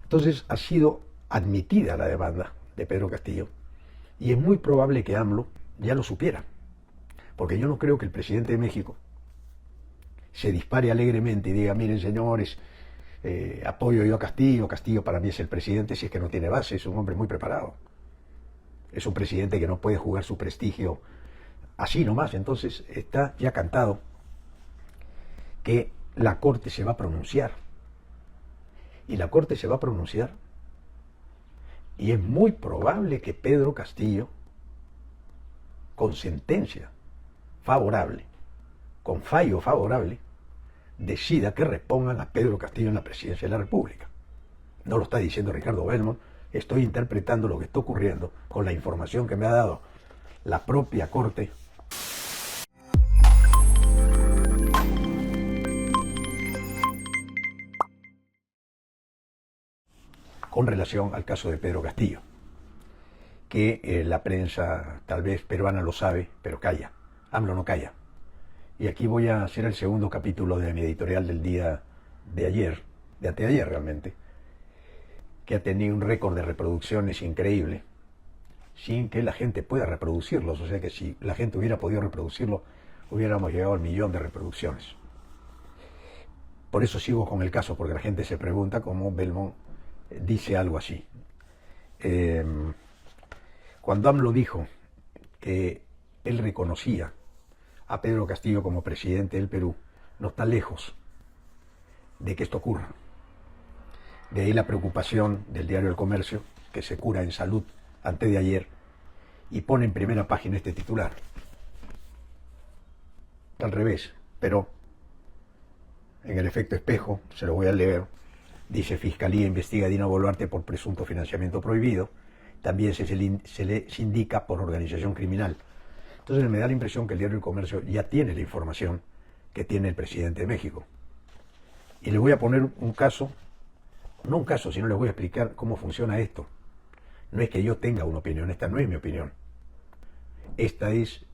Entonces ha sido admitida la demanda de Pedro Castillo y es muy probable que AMLO ya lo supiera, porque yo no creo que el presidente de México se dispare alegremente y diga, miren señores, apoyo yo a Castillo, Castillo para mí es el presidente, si es que no tiene base, es un hombre muy preparado, es un presidente que no puede jugar su prestigio así nomás. Entonces está ya cantado que la Corte se va a pronunciar, y la Corte se va a pronunciar, y es muy probable que Pedro Castillo, con sentencia favorable, con fallo favorable, decida que repongan a Pedro Castillo en la presidencia de la República. No lo está diciendo Ricardo Belmont, estoy interpretando lo que está ocurriendo con la información que me ha dado la propia Corte. Con relación al caso de Pedro Castillo, que la prensa tal vez peruana lo sabe, pero calla. AMLO no calla. Y aquí voy a hacer el segundo capítulo de mi editorial del día de ayer, de anteayer realmente, que ha tenido un récord de reproducciones increíble, sin que la gente pueda reproducirlos. O sea que si la gente hubiera podido reproducirlo, hubiéramos llegado al 1.000.000 de reproducciones. Por eso sigo con el caso, porque la gente se pregunta cómo Belmont dice algo así. Cuando AMLO dijo que él reconocía a Pedro Castillo como presidente del Perú, no está lejos de que esto ocurra. De ahí la preocupación del diario El Comercio, que se cura en salud antes de ayer, y pone en primera página este titular. Al revés, pero en el efecto espejo, se lo voy a leer, dice: Fiscalía investiga a Dina Boluarte por presunto financiamiento prohibido, también se le indica por organización criminal. Entonces me da la impresión que el diario El Comercio ya tiene la información que tiene el presidente de México. Y les voy a poner un caso, no un caso, sino les voy a explicar cómo funciona esto. No es que yo tenga una opinión, esta no es mi opinión. Esta es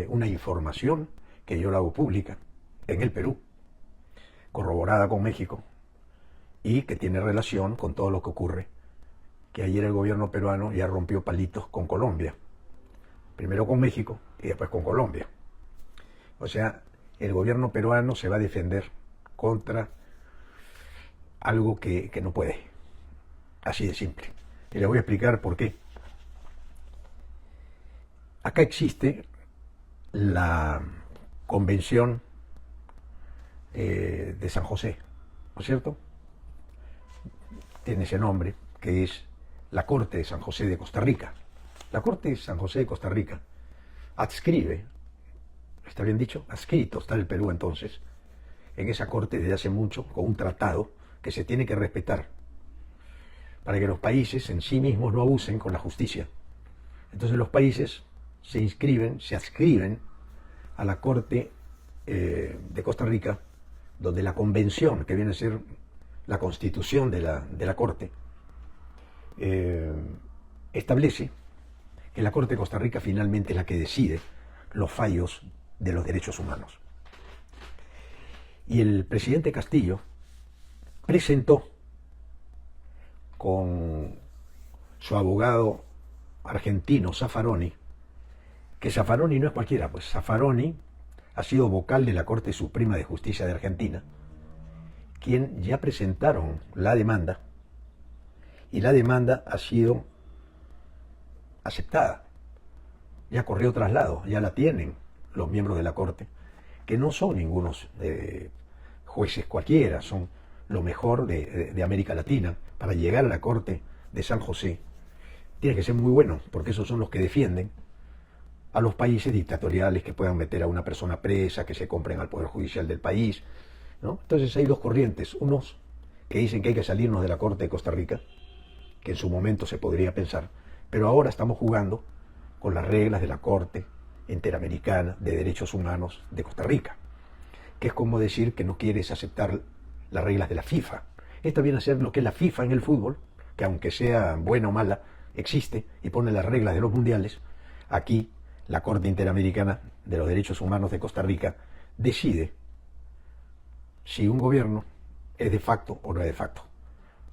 una información que yo la hago pública en el Perú, corroborada con México, y que tiene relación con todo lo que ocurre, que ayer el gobierno peruano ya rompió palitos con Colombia. Primero con México y después con Colombia. O sea, el gobierno peruano se va a defender contra algo que no puede. Así de simple. Y les voy a explicar por qué. Acá existe la Convención de San José, ¿no es cierto? Tiene ese nombre, que es la Corte de San José de Costa Rica. La Corte de San José de Costa Rica adscribe, ¿está bien dicho? Adscrito está el Perú entonces, en esa Corte desde hace mucho, con un tratado que se tiene que respetar, para que los países en sí mismos no abusen con la justicia. Entonces los países se inscriben, se adscriben a la Corte de Costa Rica, donde la convención, que viene a ser la constitución de la Corte, establece que la Corte de Costa Rica finalmente es la que decide los fallos de los derechos humanos. Y el presidente Castillo presentó con su abogado argentino Zaffaroni, que Zaffaroni no es cualquiera, pues Zaffaroni ha sido vocal de la Corte Suprema de Justicia de Argentina, quien ya presentaron la demanda, y la demanda ha sido aceptada, ya corrió traslado, ya la tienen los miembros de la Corte, que no son ningunos jueces cualquiera, son lo mejor de América Latina. Para llegar a la Corte de San José tiene que ser muy bueno, porque esos son los que defienden a los países dictatoriales que puedan meter a una persona presa, que se compren al Poder Judicial del país, ¿no? Entonces hay dos corrientes, unos que dicen que hay que salirnos de la Corte de Costa Rica, que en su momento se podría pensar, pero ahora estamos jugando con las reglas de la Corte Interamericana de Derechos Humanos de Costa Rica, que es como decir que no quieres aceptar las reglas de la FIFA. Esta viene a ser lo que es la FIFA en el fútbol, que aunque sea buena o mala, existe y pone las reglas de los mundiales. Aquí la Corte Interamericana de los Derechos Humanos de Costa Rica decide si un gobierno es de facto o no es de facto.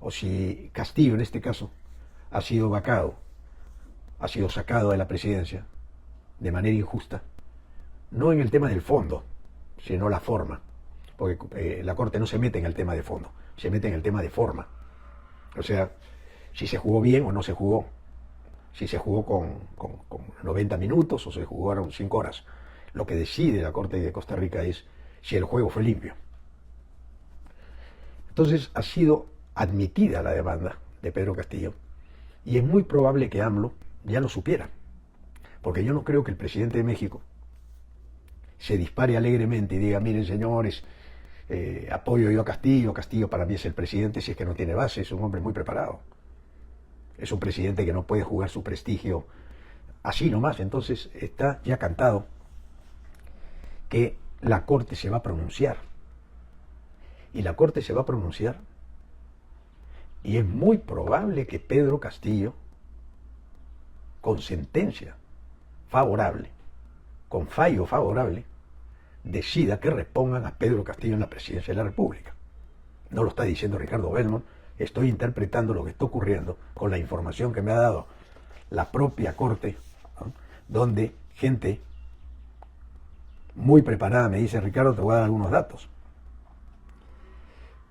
o si Castillo en este caso ha sido vacado, ha sido sacado de la presidencia de manera injusta, no en el tema del fondo, sino la forma, porque la Corte no se mete en el tema de fondo, se mete en el tema de forma. O sea, si se jugó bien o no se jugó, si se jugó con 90 minutos o se jugaron 5 horas. Lo que decide la Corte de Costa Rica es si el juego fue limpio. Entonces ha sido admitida la demanda de Pedro Castillo y es muy probable que AMLO ya lo supiera, porque yo no creo que el presidente de México se dispare alegremente y diga, miren señores, apoyo yo a Castillo, Castillo para mí es el presidente, si es que no tiene base, es un hombre muy preparado, es un presidente que no puede jugar su prestigio así nomás. Entonces está ya cantado que la Corte se va a pronunciar, y la Corte se va a pronunciar, y es muy probable que Pedro Castillo, con sentencia favorable, con fallo favorable, decida que repongan a Pedro Castillo en la presidencia de la República. No lo está diciendo Ricardo Belmont, estoy interpretando lo que está ocurriendo con la información que me ha dado la propia Corte, ¿no? Donde gente muy preparada me dice, Ricardo, te voy a dar algunos datos.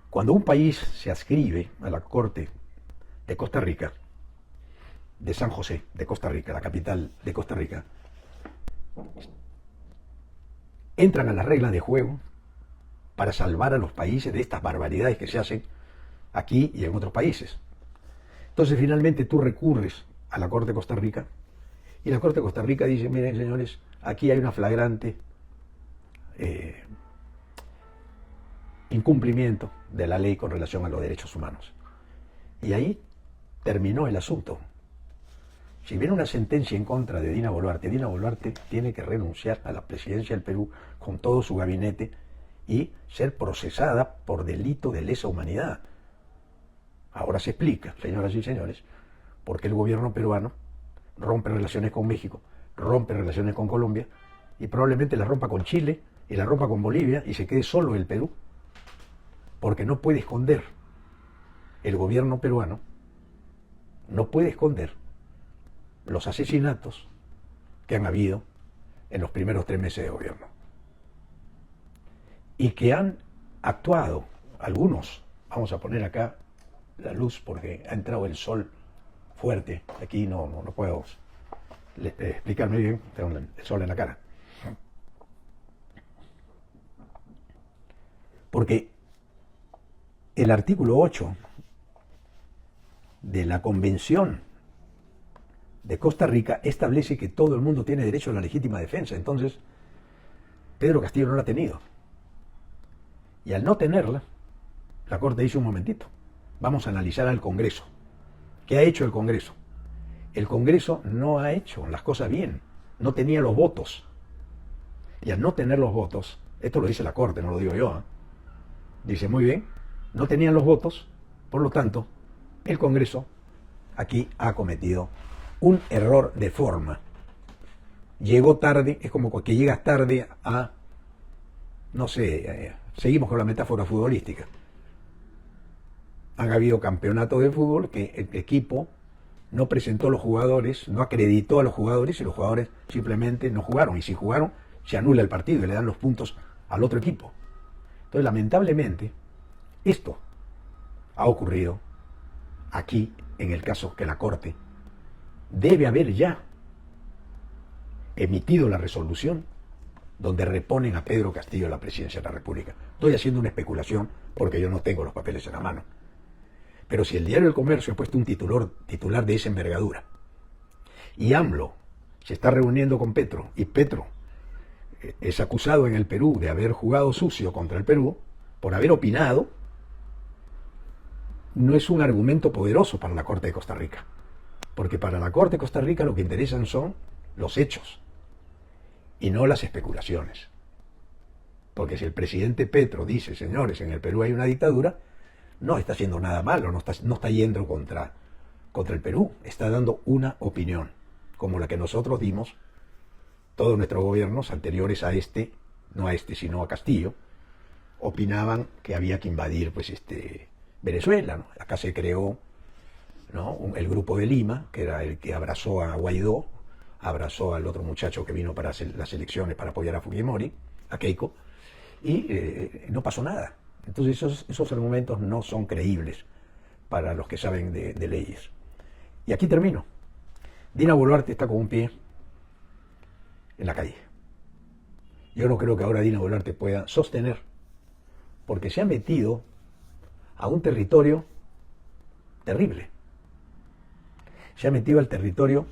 Cuando un país se adscribe a la Corte de Costa Rica, de San José, de Costa Rica, la capital de Costa Rica, entran a las reglas de juego para salvar a los países de estas barbaridades que se hacen aquí y en otros países. Entonces finalmente tú recurres a la Corte de Costa Rica y la Corte de Costa Rica dice, miren señores, aquí hay una flagrante incumplimiento de la ley con relación a los derechos humanos. Y ahí terminó el asunto. Si viene una sentencia en contra de Dina Boluarte tiene que renunciar a la presidencia del Perú con todo su gabinete y ser procesada por delito de lesa humanidad. Ahora se explica, señoras y señores, por qué el gobierno peruano rompe relaciones con México, rompe relaciones con Colombia y probablemente la rompa con Chile y la rompa con Bolivia y se quede solo el Perú. Porque no puede esconder, el gobierno peruano no puede esconder los asesinatos que han habido en los primeros 3 meses de gobierno. Y que han actuado, algunos, vamos a poner acá la luz porque ha entrado el sol fuerte, aquí no puedo explicarme bien, tengo el sol en la cara. Porque el artículo 8 de la Convención de Costa Rica establece que todo el mundo tiene derecho a la legítima defensa. Entonces, Pedro Castillo no la ha tenido. Y al no tenerla, la Corte dice un momentito, vamos a analizar al Congreso. ¿Qué ha hecho el Congreso? El Congreso no ha hecho las cosas bien, no tenía los votos. Y al no tener los votos, esto lo dice la Corte, no lo digo yo, dice muy bien, no tenían los votos, por lo tanto, el Congreso aquí ha cometido un error de forma. Llegó tarde, es como que llegas tarde a, no sé, seguimos con la metáfora futbolística. Han habido campeonatos de fútbol que el equipo no presentó a los jugadores, no acreditó a los jugadores y los jugadores simplemente no jugaron. Y si jugaron, se anula el partido y le dan los puntos al otro equipo. Entonces, lamentablemente, esto ha ocurrido aquí en el caso que la Corte debe haber ya emitido la resolución donde reponen a Pedro Castillo a la presidencia de la República. Estoy haciendo una especulación porque yo no tengo los papeles en la mano. Pero si el diario El Comercio ha puesto un titular de esa envergadura y AMLO se está reuniendo con Petro y Petro es acusado en el Perú de haber jugado sucio contra el Perú por haber opinado, no es un argumento poderoso para la Corte de Costa Rica. Porque para la Corte de Costa Rica lo que interesan son los hechos y no las especulaciones. Porque si el presidente Petro dice, señores, en el Perú hay una dictadura, no está haciendo nada malo, no está yendo contra el Perú, está dando una opinión, como la que nosotros dimos, todos nuestros gobiernos anteriores a este, no a este, sino a Castillo, opinaban que había que invadir Venezuela, ¿no? Acá se creó, ¿no?, el Grupo de Lima, que era el que abrazó a Guaidó, abrazó al otro muchacho que vino para hacer las elecciones para apoyar a Fujimori, a Keiko, y no pasó nada. Entonces esos argumentos no son creíbles para los que saben de leyes. Y aquí termino. Dina Boluarte está con un pie en la calle. Yo no creo que ahora Dina Boluarte pueda sostener, porque se ha metido a un territorio terrible. Se ha metido al territorio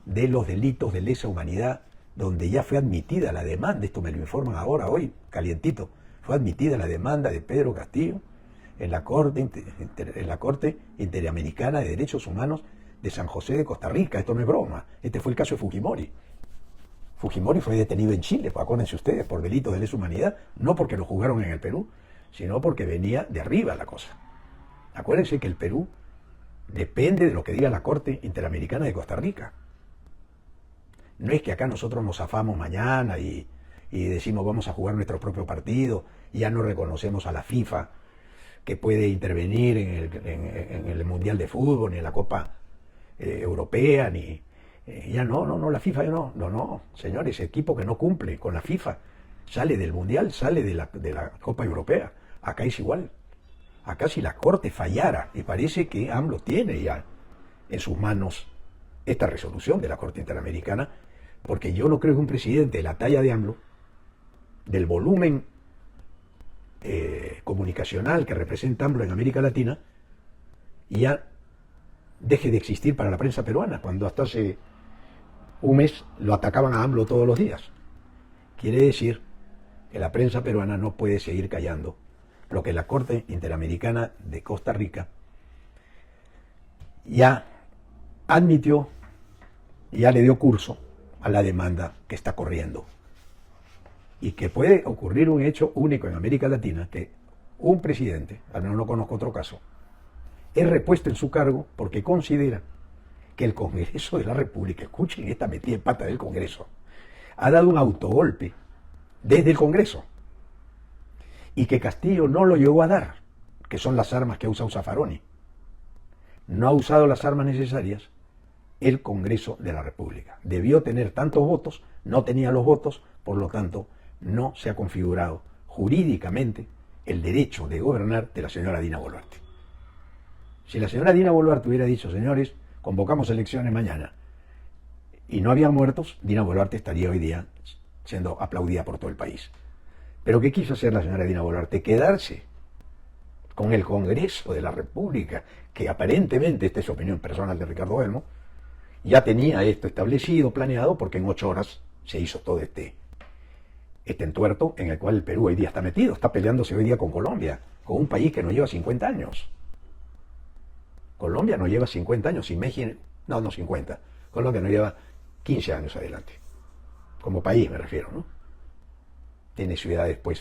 de los delitos de lesa humanidad, donde ya fue admitida la demanda, esto me lo informan ahora, hoy, calientito, fue admitida la demanda de Pedro Castillo en la Corte Interamericana de Derechos Humanos de San José de Costa Rica. Esto no es broma, este fue el caso de Fujimori. Fujimori fue detenido en Chile, pues acuérdense ustedes, por delitos de lesa humanidad, no porque lo juzgaron en el Perú, sino porque venía de arriba la cosa. Acuérdense que el Perú depende de lo que diga la Corte Interamericana de Costa Rica. No es que acá nosotros nos zafamos mañana y decimos vamos a jugar nuestro propio partido y ya no reconocemos a la FIFA que puede intervenir en el Mundial de Fútbol, ni en la Copa Europea, ni... ya no, la FIFA ya no, señores, ese equipo que no cumple con la FIFA sale del Mundial, sale de la Copa Europea. Acá es igual. Acá si la Corte fallara, y parece que AMLO tiene ya en sus manos esta resolución de la Corte Interamericana, porque yo no creo que un presidente de la talla de AMLO, del volumen comunicacional que representa AMLO en América Latina, ya deje de existir para la prensa peruana, cuando hasta hace un mes lo atacaban a AMLO todos los días. Quiere decir que la prensa peruana no puede seguir callando lo que la Corte Interamericana de Costa Rica ya admitió, ya le dio curso a la demanda que está corriendo. Y que puede ocurrir un hecho único en América Latina, que un presidente, al menos no conozco otro caso, es repuesto en su cargo porque considera que el Congreso de la República, escuchen esta metida de pata del Congreso, ha dado un autogolpe desde el Congreso y que Castillo no lo llegó a dar, que son las armas que ha usado Zaffaroni. No ha usado las armas necesarias el Congreso de la República. Debió tener tantos votos, no tenía los votos, por lo tanto no se ha configurado jurídicamente el derecho de gobernar de la señora Dina Boluarte. Si la señora Dina Boluarte hubiera dicho, señores, convocamos elecciones mañana, y no había muertos, Dina Boluarte estaría hoy día siendo aplaudida por todo el país. Pero ¿qué quiso hacer la señora Dina Boluarte? Quedarse con el Congreso de la República, que aparentemente, esta es opinión personal de Ricardo Belmo, ya tenía esto establecido, planeado, porque en 8 horas se hizo todo este entuerto en el cual el Perú hoy día está metido, está peleándose hoy día con Colombia, con un país que no lleva 50 años. Colombia no lleva 50 años, no 50, Colombia no lleva 15 años adelante, como país me refiero, ¿no? Tiene ciudades pues